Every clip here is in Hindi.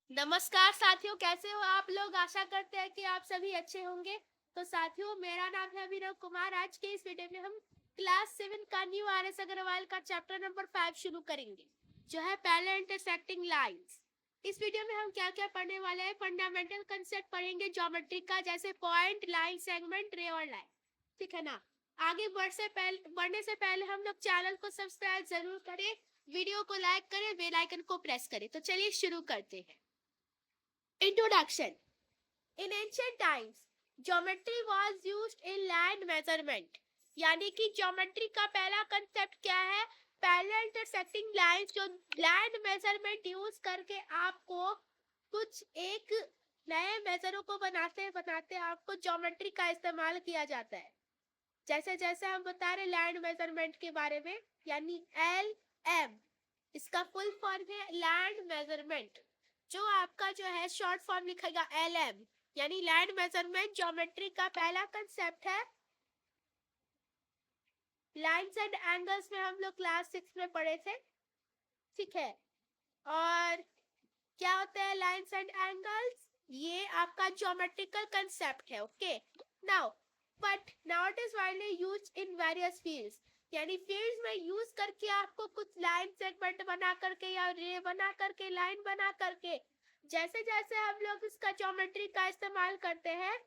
नमस्कार साथियों, कैसे हो आप लोग। आशा करते हैं कि आप सभी अच्छे होंगे। तो साथियों, मेरा नाम है अभिनव कुमार। आज के इस वीडियो में हम क्लास 7 का न्यू आर.एस. अग्रवाल का चैप्टर नंबर 5 शुरू करेंगे, जो है पैरेलल इंटरसेक्टिंग लाइंस। इस वीडियो में हम क्या क्या पढ़ने वाले हैं। फंडामेंटल कंसेप्ट पढ़ेंगे ज्योमेट्री का, जैसे पॉइंट, लाइन, सेगमेंट, रे और लाइन। ठीक है ना। आगे बढ़ने से पहले हम लोग चैनल को सब्सक्राइब जरूर करें, वीडियो को लाइक करें, बेल आइकन को प्रेस करें। तो चलिए शुरू करते हैं। Introduction. In ancient times, geometry was used in land measurement. यानी कि ज्योमेट्री का पहला कंसेप्ट क्या है? पैरेलल इंटरसेक्टिंग लाइंस, जो लैंड मेजरमेंट यूज करके आपको कुछ एक नए मेजरों को बनाते बनाते आपको ज्योमेट्री का इस्तेमाल किया जाता है। जैसे जैसे हम बता रहे लैंड मेजरमेंट के बारे में, यानी LM, इसका फुल फॉर्म है लैंड मेजरमेंट। जो आपका जो है शॉर्ट फॉर्म लिखेगा LM, यानी लैंड मेजरमेंट। ज्योमेट्री का पहला कंसेप्ट है। लाइंस एंड एंगल्स में हम लोग क्लास 6 में पढ़े थे। ठीक है। और क्या होता है लाइंस एंड एंगल्स? ये आपका ज्योमेट्रिकल कंसेप्ट है। Okay now, but now it is widely used in various fields. यानी फील्ड्स में यूज करके आपको कुछ लाइन सेगमेंट बना करके या रे बना करके, लाइन बना करके, जैसे जैसे हम लोग इसका ज्योमेट्री का इस्तेमाल करते हैं,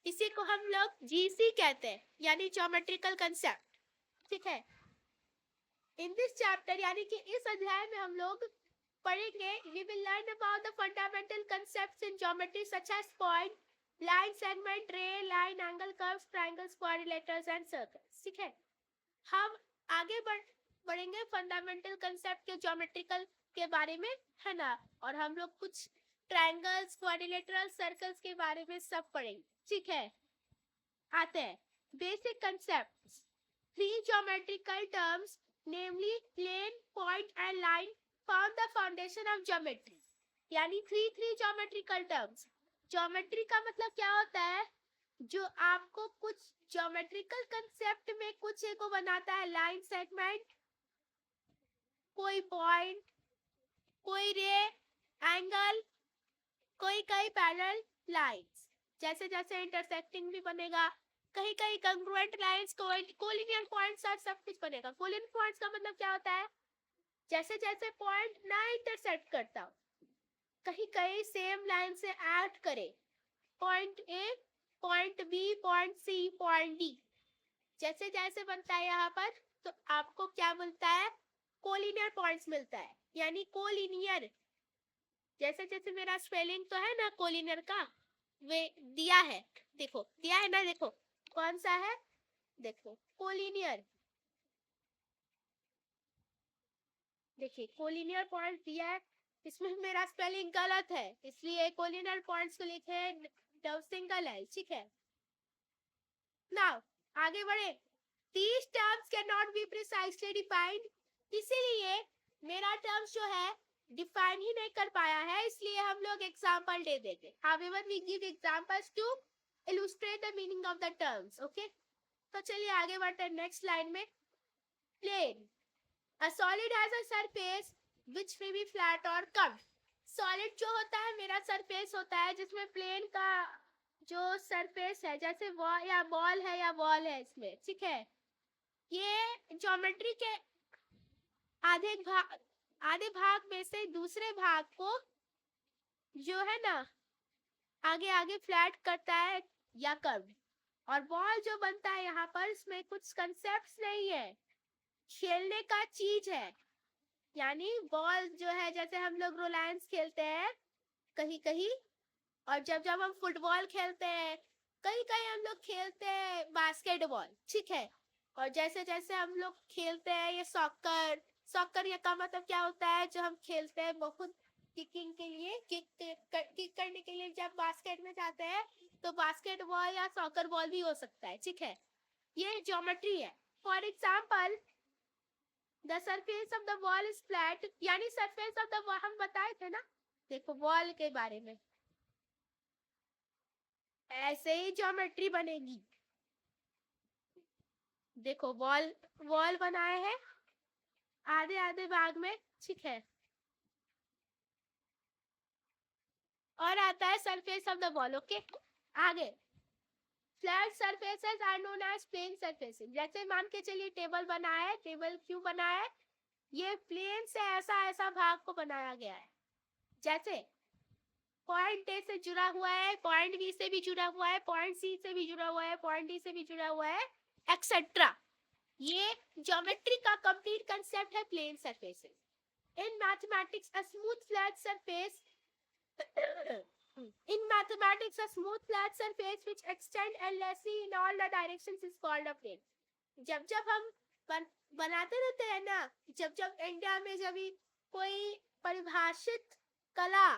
इसी को हम लोग जीसी कहते हैं, यानी ज्योमेट्रिकल कंसेप्ट। ठीक है। इन दिस चैप्टर, यानी कि इस अध्याय में हम लोग पढ़ेंगे, we will learn about the fundamental concepts in geometry such as point, line, segment, ray, line, angle, curves, triangles, quadrilaterals and circles. ठीक है। हम आगे बढ़ेंगे फंडामेंटल कंसेप्ट के ज्योमेट्रिकल के बारे में, है ना। और हम लोग कुछ ट्रायंगल्स, क्वाड्रिलेटरल, सर्कल्स के बारे में सब पढ़ेंगे। ठीक है। आते हैं basic concepts. Three geometrical terms, namely plane, point and line, form the foundation of geometry. यानी थ्री ज्योमेट्रिकल टर्म्स। ज्योमेट्री का मतलब क्या होता है? जो आपको कुछ ज्योमेट्रिकल कंसेप्ट में कुछ एक को बनाता है, लाइन सेगमेंट, कोई पॉइंट, कोई रे, एंगल, कोई कई पैरेलल लाइंस। जैसे जैसे इंटरसेक्टिंग भी बनेगा, कहीं कहीं कंग्रुएंट लाइंस, कोलिनियर पॉइंट्स और सब कुछ बनेगा। कोलिनियर पॉइंट्स का मतलब क्या होता है? जैसे जैसे पॉइंट ना इंटरसेक्ट करता हो, कहीं कहीं सेम लाइन से एक्ट करे, point A, point B, point C, point D, जैसे जैसे बनता है यहाँ पर, तो आपको क्या मिलता है? कोलिनियर पॉइंट्स मिलता है, यानी कोलिनियर। जैसे जैसे मेरा स्पेलिंग तो है ना कोलिनियर का, वे दिया है, देखो दिया है ना, देखो कौन सा है, देखो कोलिनियर। देखिए कोलिनियर पॉइंट दिया है, इसमें मेरा स्पेलिंग गलत है, इसलिए कोलिनियर पॉइंट्स को लिखे डबल सिंगल एल। ठीक है। नाउ आगे बढ़े। These terms cannot be precisely defined, इसीलिए मेरा टर्म्स जो है डिफाइन ही नहीं कर पाया है, इसलिए हम लोग एग्जांपल दे देंगे। However, we give examples to illustrate the meaning of the terms. Okay? तो चलिए आगे बढ़ते हैं नेक्स्ट लाइन में। Plane. A solid has a surface which may be flat or curved. Solid जो होता है मेरा सरफेस होता है, जिसमें प्लेन का जो सरफेस है, जैसे वॉल या बॉल है या वॉल है इसमें। ठीक है। ये ज्योमेट्री के आधे भाग में से दूसरे भाग को जो है ना आगे आगे फ्लैट करता है या कर्व। और बॉल जो बनता है यहाँ पर, इसमें कुछ कंसेप्ट्स नहीं है, खेलने का चीज है। यानी बॉल जो है, जैसे हम लोग रोलैंस खेलते हैं कहीं कहीं, और जब जब हम फुटबॉल खेलते हैं, कहीं कहीं हम लोग खेलते हैं बास्केटबॉल। ठीक है। और जैसे जैसे हम लोग खेलते हैं ये सॉकर, सॉकर ये का मतलब क्या होता है? जो हम खेलते हैं बहुत किकिंग के लिए, किक करने के लिए, जब बास्केट में जाते हैं तो बास्केटबॉल या सॉकर बॉल भी हो सकता है। ठीक है। ये ज्योमेट्री है। For example, the surface of the wall is flat, यानी सरफेस ऑफ द वॉल हम बताए थे ना, देखो वॉल के बारे में, ऐसे ही ज्योमेट्री बनेगी। देखो वॉल, वॉल बनाए हैं आधे आधे भाग में। ठीक है। और आता है surface of the ball. Okay, आगे flat surfaces are known as plane surfaces. जैसे मान के चलिए टेबल बना है, टेबल क्यों बना है, ये प्लेन से ऐसा ऐसा भाग को बनाया गया है। जैसे पॉइंट ए से जुड़ा हुआ है, पॉइंट बी से भी जुड़ा हुआ है, पॉइंट सी से भी जुड़ा हुआ है, पॉइंट डी से भी जुड़ा हुआ है, एक्सेट्रा। ये ज्योमेट्री का कंप्लीट कंसेप्ट है plane surfaces. In mathematics a smooth flat surface in mathematics a smooth flat surface which extend endlessly in all the directions is called a plane. जब हम बनाते रहते हैं ना, जब इंडिया में जब भी कोई परिभाषित कला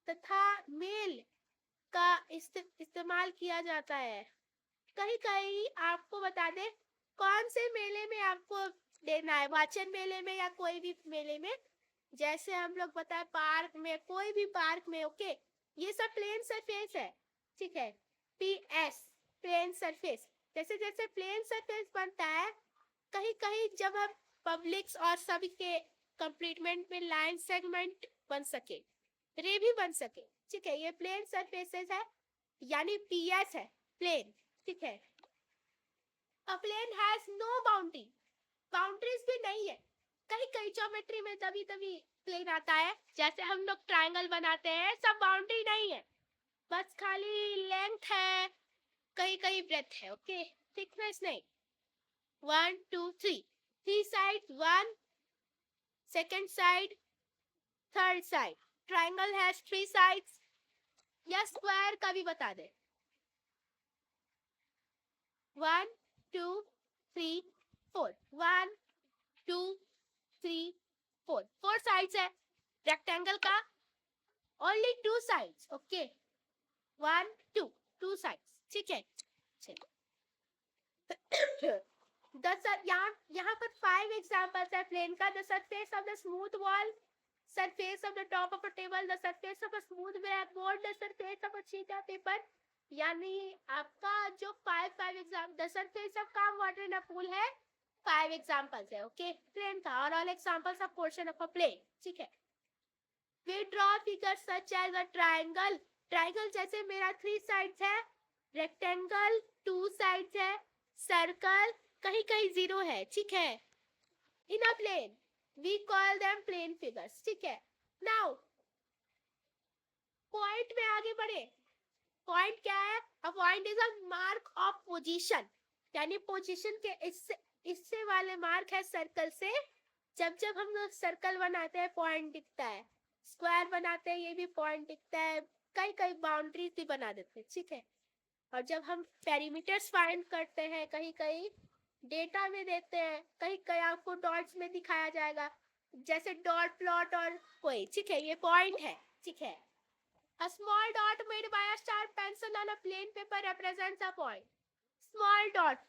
तथा मेल का इस्तेमाल किया जाता है, कहीं कहीं आपको बता दे कौन से मेले में आपको देना है, वाचन मेले में या कोई भी मेले में, जैसे हम लोग बताए पार्क में, कोई भी पार्क में। ओके, ये सब प्लेन सरफेस है, ठीक है। PS plane surface. जैसे जैसे प्लेन सरफेस बनता है, कहीं कहीं जब हम पब्लिक्स और सभी के कंप्लीटमेंट में लाइन सेगमेंट बन सके, रे भी बन सके, ठीक है, ये प्लेन सरफेसेस है, यानी PS है प्लेन, ठीक है। A plane has no boundary, boundaries भी नहीं है। कहीं कहीं ज्योमेट्री में तभी तभी प्लेन आता है, जैसे हम लोग ट्रायंगल बनाते हैं, सब बाउंड्री नहीं है, बस खाली लेंथ है, कहीं कहीं ब्रेथ है। ओके, थिकनेस नहीं। 1 2 3 3 side, 1 second side, third side. Triangle has 3 sides, या स्क्वायर का भी बता दे। 1 2 3 4 1 2 3 4 4 साइड्स है। रेक्टेंगल का ओनली 2 साइड्स। ओके, 1 2 2 साइड्स, ठीक है। यहाँ पर 5 एग्जांपल्स है प्लेन का। The surface of the smooth wall, surface of the top of a table, the surface of a smooth blackboard, the surface of a sheet of paper. यानी आपका जो 5 exam, the surface of calm water in a pool है, 5 एग्जांपल्स है। ओके, प्लेन का, और all examples of portion of a plane, ठीक है। We draw figures such as a triangle. Triangle जैसे मेरा 3 साइड्स है, रेक्टेंगल 2 साइड्स है, सर्कल कहीं कहीं 0 है, ठीक है। In a plane we call them plane figures, ठीक है। नाउ पॉइंट में आगे बढ़े। पॉइंट क्या है? A point is a mark of position, यानी पोजीशन के इससे वाले मार्क है सर्कल से। जब हम लोग सर्कल बनाते हैं पॉइंट दिखता है, स्क्वायर बनाते हैं ये भी पॉइंट दिखता है, कई कई बाउंड्रीज भी बना देते हैं, ठीक है। और जब हम पेरीमीटर्स फाइंड करते हैं, कहीं कहीं डेटा में देते हैं, कहीं कहीं आपको डॉट्स में दिखाया जाएगा, जैसे डॉट प्लॉट और कोई, ठीक है, ये पॉइंट है, ठीक है। A small dot made by a sharp pencil on a plain paper represents a point. Small dot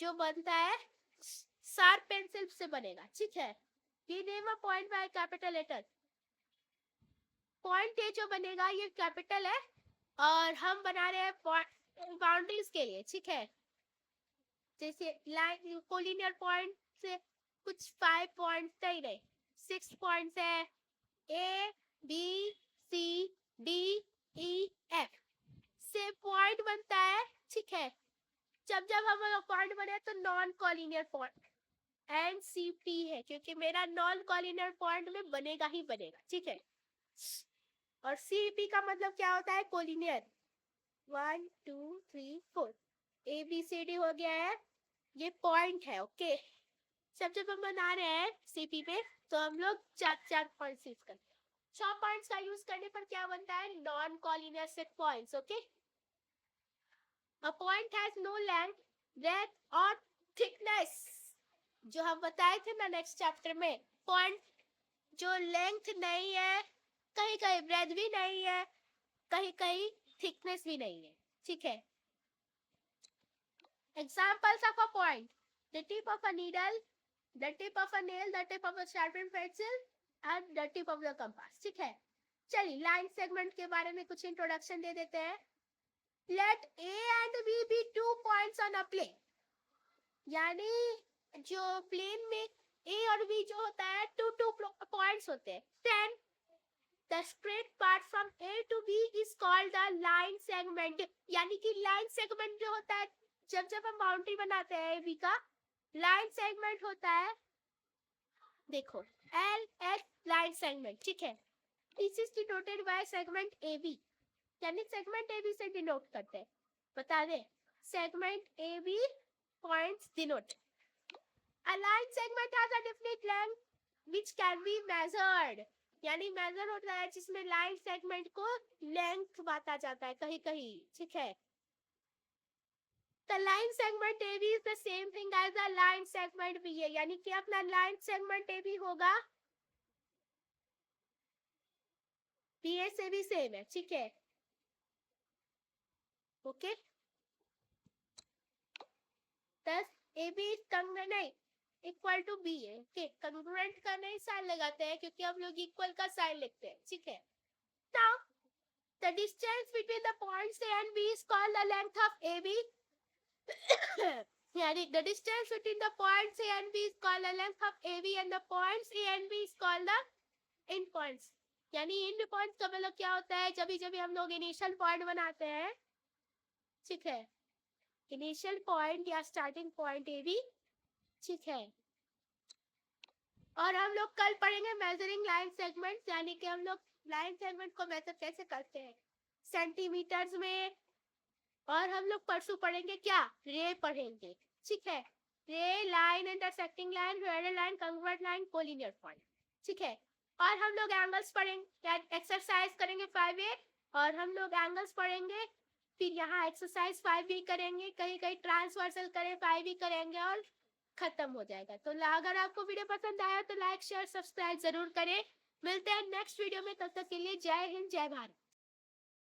जो बनता है शार्प पेंसिल से बनेगा, ठीक है। We name a point by a capital letter. Point A जो बनेगा ये कैपिटल है, और हम बना रहे हैं बाउंड्रीज के लिए, ठीक है। जैसे लाइन कोलिनियर पॉइंट से कुछ 5 पॉइंट्स ही नहीं, 6 पॉइंट्स है, A B C D E F से पॉइंट बनता है, ठीक है। जब हम पॉइंट बने तो नॉन कोलिनियर पॉइंट NCP है, क्योंकि मेरा नॉन कोलिनियर पॉइंट में बनेगा ही बनेगा, ठीक है। और CP का मतलब क्या होता है? कोलिनियर। 1 2 3 4 ABCD हो गया है, ये पॉइंट है। ओके, जब हम बना रहे हैं CP पे तो हम लोग 4 पॉइंट्स यूज करते हैं। 6 पॉइंट्स का यूज करने पर क्या बनता है? Non collinear set points. Okay, a point has no length, breadth और थिकनेस, जो हम बताए थे ना नेक्स्ट चैप्टर में। पॉइंट जो लेंथ नहीं है, कहीं कहीं ब्रेथ भी नहीं है, कहीं कहीं थिकनेस भी नहीं है, ठीक है। Examples of a point: the tip of a needle, the tip of a nail, the tip of a sharpen pencil and the tip of the compass, ठीक है। चलिए लाइन सेगमेंट के बारे में कुछ इंट्रोडक्शन दे देते हैं। Let A and B be 2 points on a plane, यानी जो प्लेन में A और B जो होता है 2 पॉइंट्स होते हैं। 10 The straight part from A to B is called the line segment. यानी कि line segment जो होता है जब जब हम बाउंड्री बनाते हैं AB का line segment होता है, देखो LH line segment, ठीक है. This is denoted by segment AB. यानी segment AB से denote करते हैं. बता दे segment AB points denote. A line segment has a definite length which can be measured. यानी मेजर होता है जिसमें लाइन सेगमेंट को लेंथ बांटा जाता है कहीं कहीं, ठीक है. The line segment AB is the same thing as the line segment BA. यानी कि अपना लाइन सेगमेंट AB होगा BA से भी सेम है, ठीक है. ओके, दस AB नहीं इक्वल टू बी है. ओके, कंग्रुएंट का नहीं साइन लगाते हैं क्योंकि हम लोग इक्वल का साइन लिखते हैं, ठीक है. Now the distance between the points A and B is called the length of AB. यानी the distance between the points A and B is called the length of AB and the points A and B is called the end points. यानी एंड पॉइंट्स का मतलब क्या होता है, जब भी हम लोग इनिशियल पॉइंट बनाते हैं, ठीक है, इनिशियल पॉइंट या स्टार्टिंग पॉइंट AB, ठीक है. और हम लोग कल पढ़ेंगे मेजरिंग लाइन सेगमेंट, यानी कि हम लोग लाइन सेगमेंट को मेजर कैसे करते हैं सेंटीमीटर्स में. और हम लोग परसों पढ़ेंगे क्या, रे पढ़ेंगे, ठीक है. रे, line, intersecting line, parallel line, congruent line, collinear point, ठीक है. और हम लोग एंगल्स पढ़ेंगे, एक्सरसाइज करेंगे 5A. और हम लोग एंगल्स पढ़ेंगे, फिर यहाँ एक्सरसाइज 5B करेंगे, कहीं कहीं ट्रांसवर्सल करें 5B करेंगे और खत्म हो जाएगा. तो अगर आपको वीडियो पसंद आया तो लाइक शेयर सब्सक्राइब जरूर करें. मिलते हैं नेक्स्ट वीडियो में, तब तक के लिए जय हिंद जय भारत.